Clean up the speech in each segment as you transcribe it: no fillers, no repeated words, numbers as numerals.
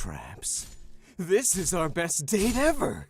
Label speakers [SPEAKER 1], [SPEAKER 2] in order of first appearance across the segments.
[SPEAKER 1] traps. This is our best date ever!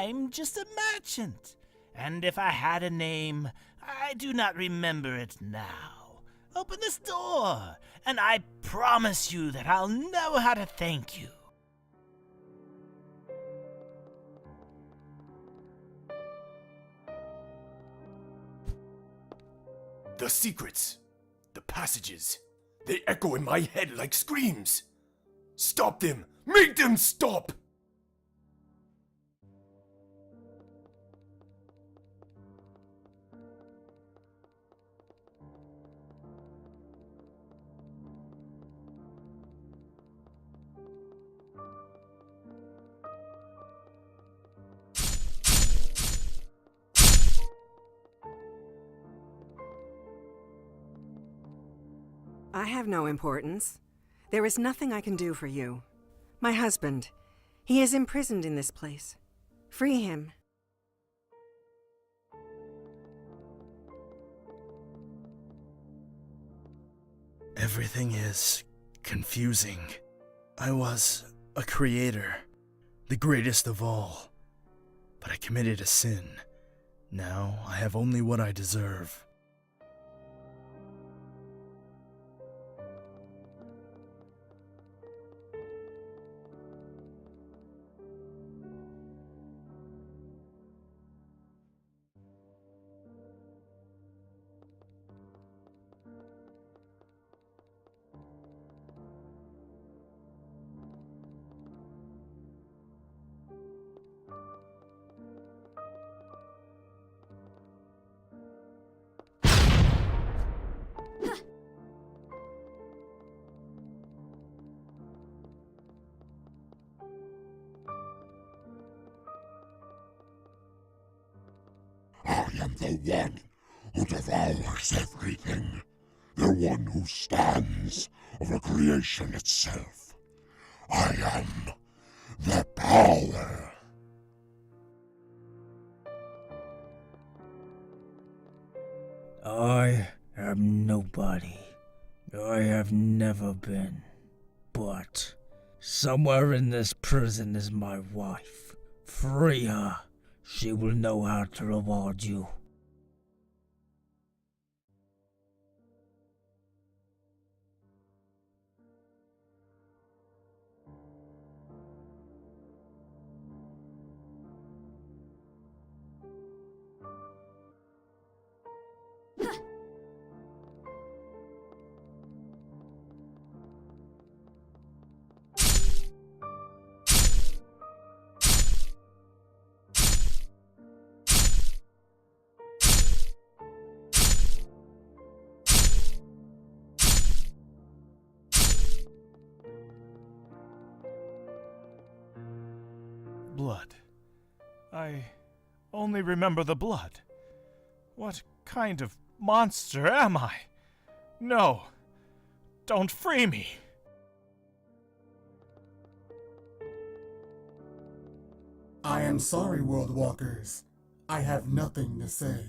[SPEAKER 2] I'm just a merchant, and if I had a name, I do not remember it now. Open this door, and I promise you that I'll know how to thank you.
[SPEAKER 3] The secrets, the passages, they echo in my head like screams. Stop them! Make them stop!
[SPEAKER 4] I have no importance. There is nothing I can do for you. My husband, he is imprisoned in this place. Free him.
[SPEAKER 5] Everything is confusing. I was a creator, the greatest of all. But I committed a sin. Now I have only what I deserve.
[SPEAKER 6] I am the one who devours everything. The one who stands over creation itself. I am the power.
[SPEAKER 7] I am nobody. I have never been. But somewhere in this prison is my wife. Free her. She will know how to reward you.
[SPEAKER 2] Blood. I only remember the blood. What kind of monster am I? No, don't free me.
[SPEAKER 8] I am sorry, World Walkers. I have nothing to say.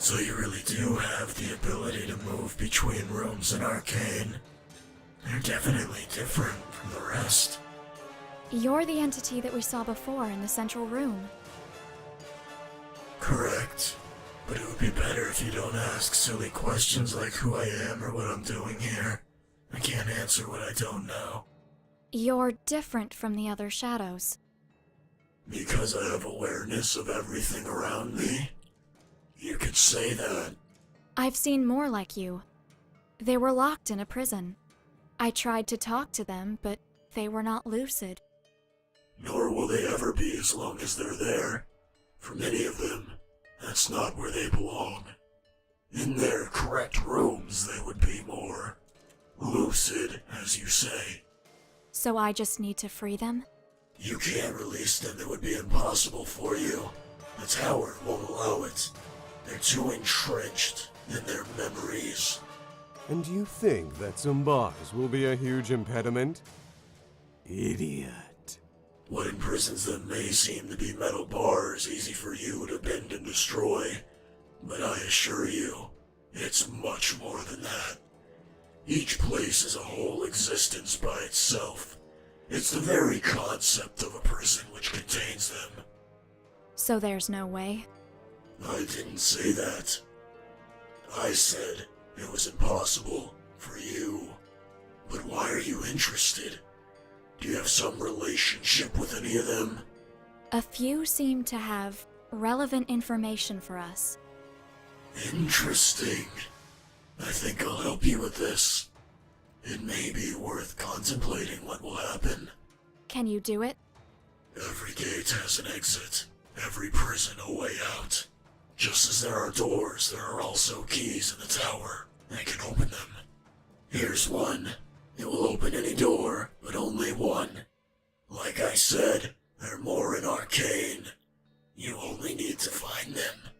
[SPEAKER 5] So you really do have the ability to move between rooms in Arcane. They're definitely different from the rest.
[SPEAKER 8] You're the entity that we saw before in the central room.
[SPEAKER 5] Correct. But it would be better if you don't ask silly questions like who I am or what I'm doing here. I can't answer what I don't know.
[SPEAKER 8] You're different from the other shadows.
[SPEAKER 5] Because I have awareness of everything around me? You could say that.
[SPEAKER 8] I've seen more like you. They were locked in a prison. I tried to talk to them, but they were not lucid.
[SPEAKER 5] Nor will they ever be as long as they're there. For many of them, that's not where they belong. In their correct rooms, they would be more lucid, as you say.
[SPEAKER 8] So I just need to free them?
[SPEAKER 5] You can't release them. It would be impossible for you. The tower won't allow it. They're too entrenched in their memories.
[SPEAKER 1] And you think that some bars will be a huge impediment? Idiot.
[SPEAKER 5] What imprisons them may seem to be metal bars easy for you to bend and destroy, but I assure you, it's much more than that. Each place is a whole existence by itself. It's the very concept of a prison which contains them.
[SPEAKER 8] So there's no way?
[SPEAKER 5] I didn't say that. I said it was impossible for you. But why are you interested? Do you have some relationship with any of them?
[SPEAKER 8] A few seem to have relevant information for us.
[SPEAKER 5] Interesting. I think I'll help you with this. It may be worth contemplating what will happen.
[SPEAKER 8] Can you do it?
[SPEAKER 5] Every gate has an exit. Every prison a way out. Just as there are doors, there are also keys in the tower. I can open them. Here's one. It will open any door, but only one. Like I said, there are more in Arcane. You only need to find them.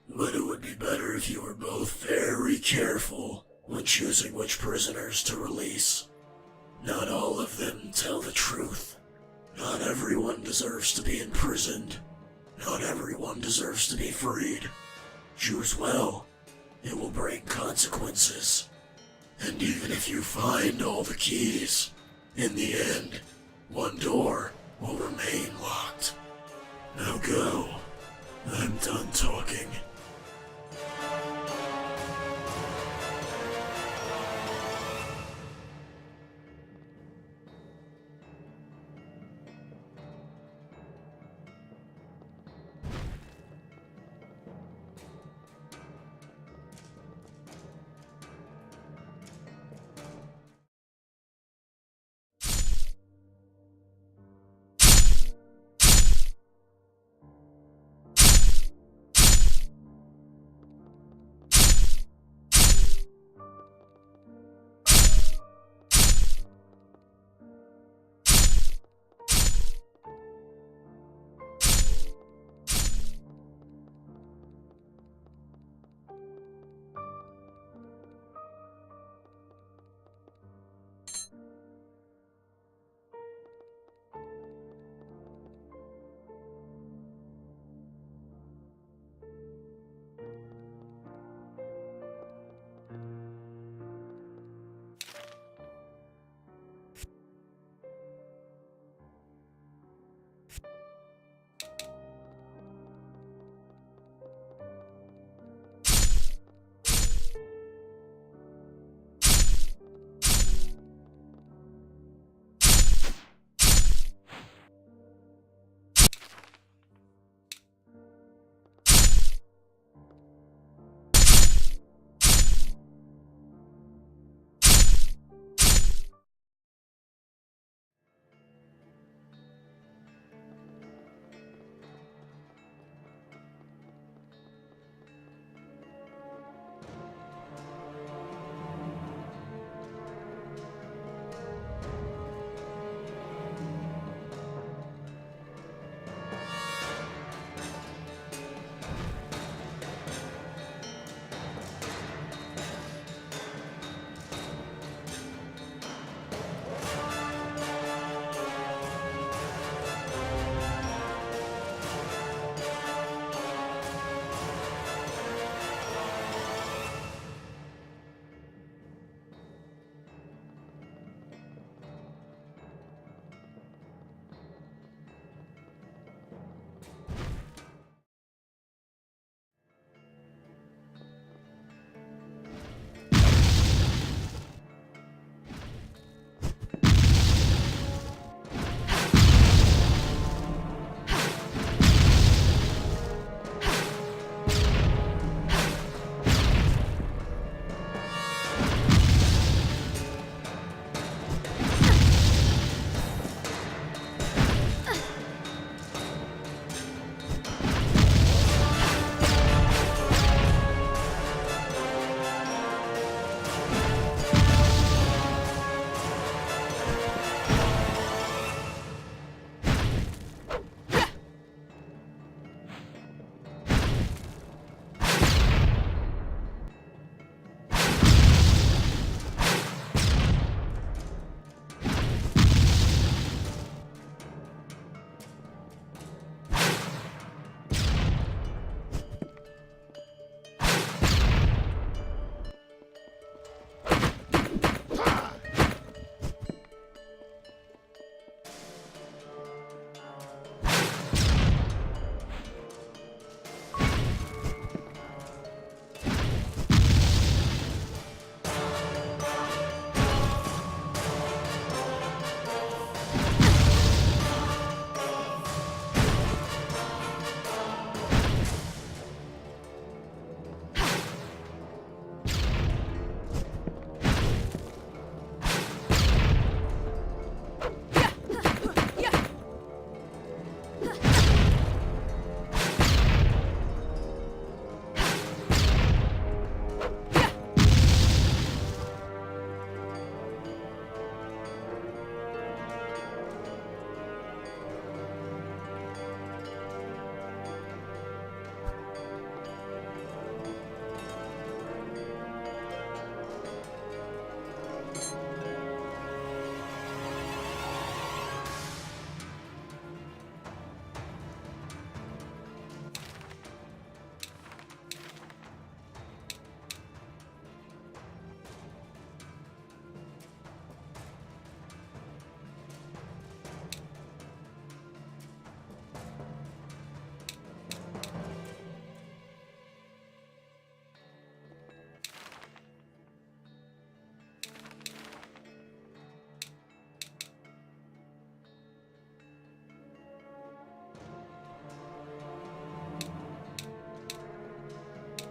[SPEAKER 5] But it would be better if you were both very careful when choosing which prisoners to release. Not all of them tell the truth. Not everyone deserves to be imprisoned. Not everyone deserves to be freed. Choose well. It will bring consequences. And even if you find all the keys, in the end, one door will remain locked. Now go. I'm done talking.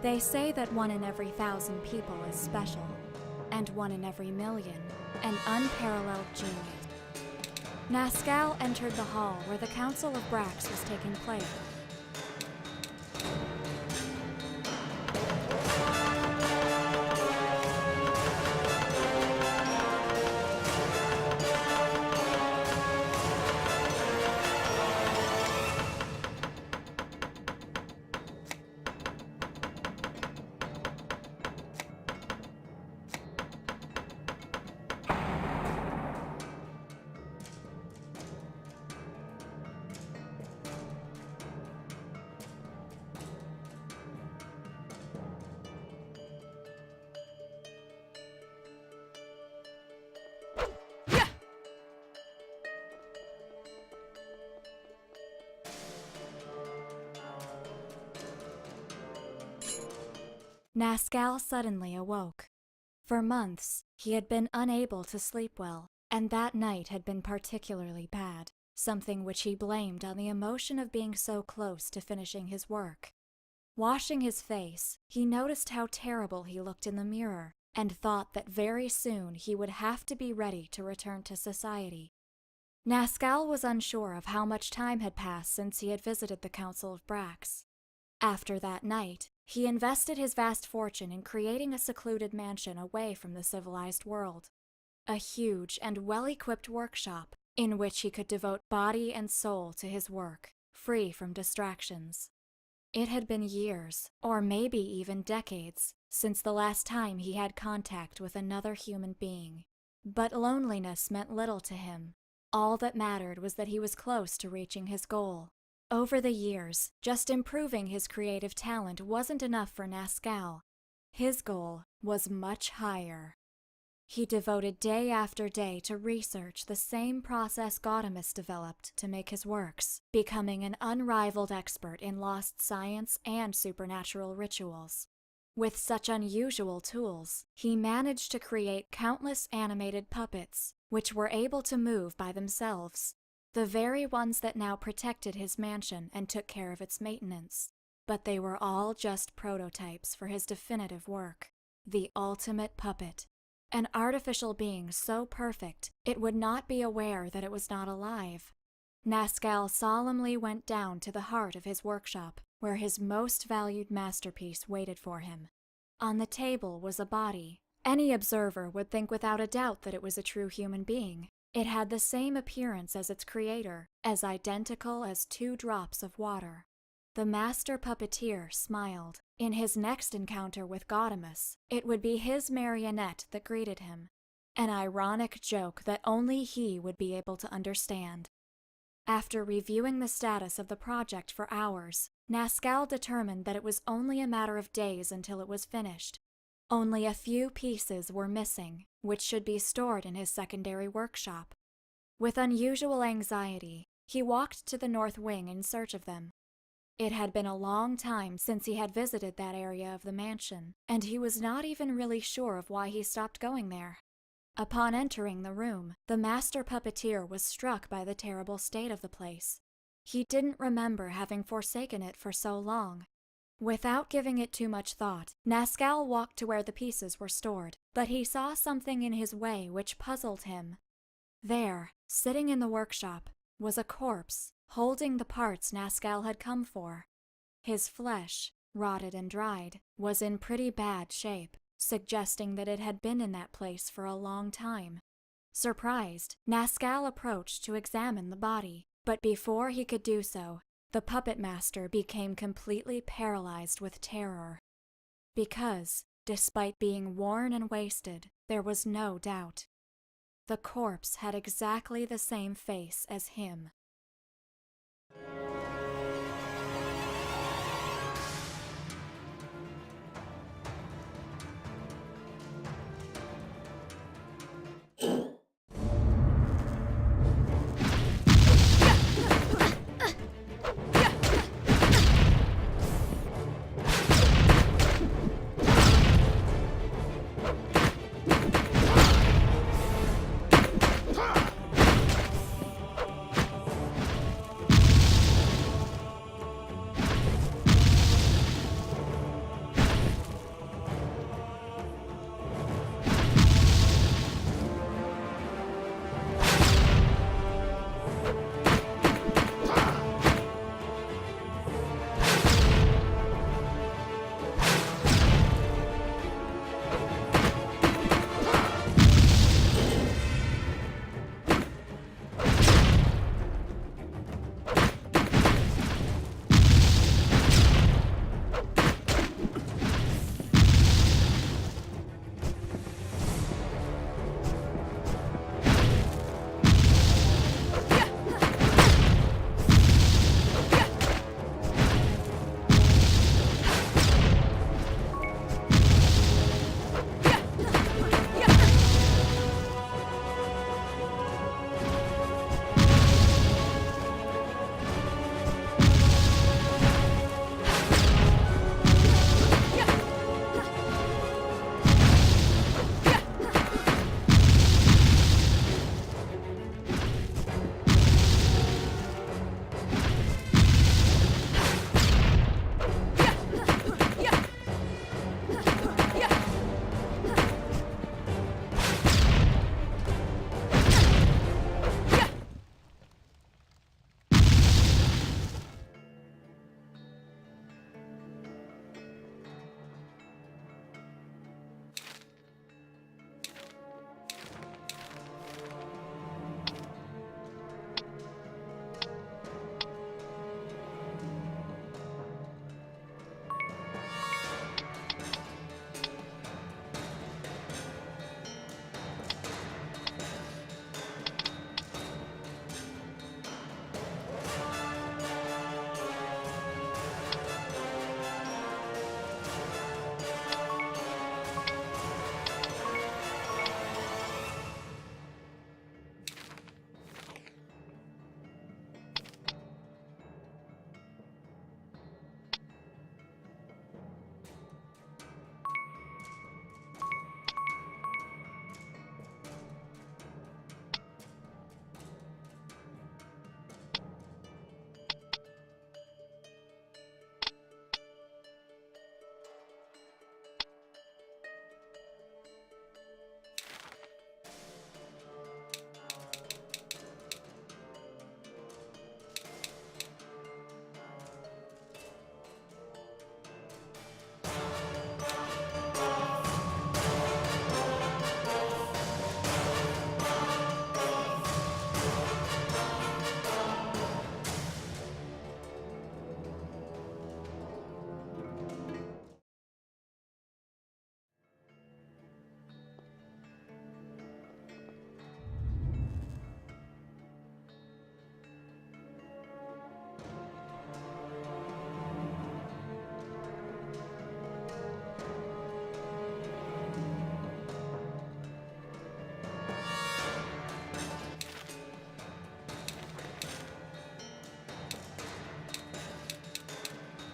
[SPEAKER 8] They say that 1 in every 1,000 people is special, and 1 in every million, an unparalleled genius. Nascal entered the hall where the Council of Brax was taking place. Nascal suddenly awoke. For months, he had been unable to sleep well, and that night had been particularly bad, something which he blamed on the emotion of being so close to finishing his work. Washing his face, he noticed how terrible he looked in the mirror, and thought that very soon he would have to be ready to return to society. Nascal was unsure of how much time had passed since he had visited the Council of Brax. After that night, he invested his vast fortune in creating a secluded mansion away from the civilized world. A huge and well-equipped workshop in which he could devote body and soul to his work, free from distractions. It had been years, or maybe even decades, since the last time he had contact with another human being. But loneliness meant little to him. All that mattered was that he was close to reaching his goal. Over the years, just improving his creative talent wasn't enough for Nascal. His goal was much higher. He devoted day after day to research the same process Gaudemus developed to make his works, becoming an unrivaled expert in lost science and supernatural rituals. With such unusual tools, he managed to create countless animated puppets, which were able to move by themselves. The very ones that now protected his mansion and took care of its maintenance. But they were all just prototypes for his definitive work, the ultimate puppet. An artificial being so perfect, it would not be aware that it was not alive. Nascal solemnly went down to the heart of his workshop, where his most valued masterpiece waited for him. On the table was a body. Any observer would think without a doubt that it was a true human being. It had the same appearance as its creator, as identical as 2 drops of water. The master puppeteer smiled. In his next encounter with Gaudemus, it would be his marionette that greeted him. An ironic joke that only he would be able to understand. After reviewing the status of the project for hours, Nascal determined that it was only a matter of days until it was finished. Only a few pieces were missing, which should be stored in his secondary workshop. With unusual anxiety, he walked to the north wing in search of them. It had been a long time since he had visited that area of the mansion, and he was not even really sure of why he stopped going there. Upon entering the room, the master puppeteer was struck by the terrible state of the place. He didn't remember having forsaken it for so long. Without giving it too much thought, Nascal walked to where the pieces were stored, but he saw something in his way which puzzled him. There, sitting in the workshop, was a corpse, holding the parts Nascal had come for. His flesh, rotted and dried, was in pretty bad shape, suggesting that it had been in that place for a long time. Surprised, Nascal approached to examine the body, but before he could do so, the puppet master became completely paralyzed with terror. Because, despite being worn and wasted, there was no doubt. The corpse had exactly the same face as him.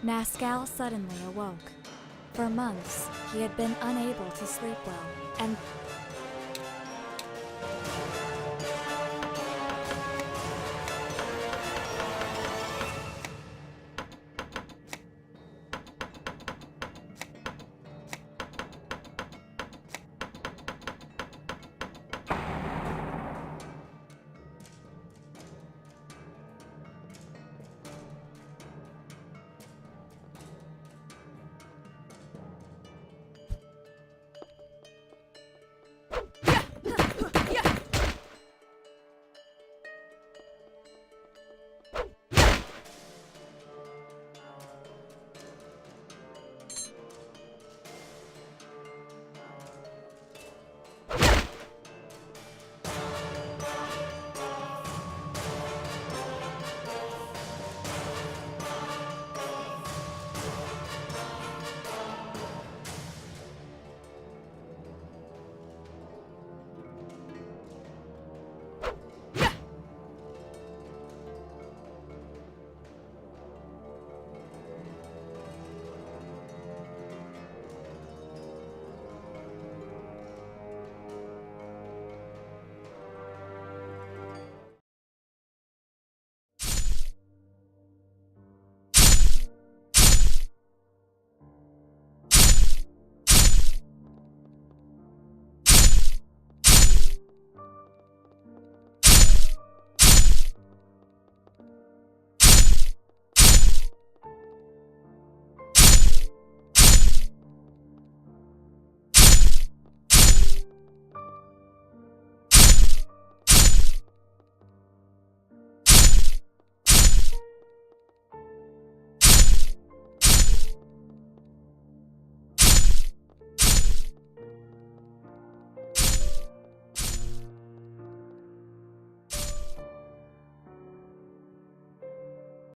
[SPEAKER 8] Nascal suddenly awoke. For months, he had been unable to sleep well, and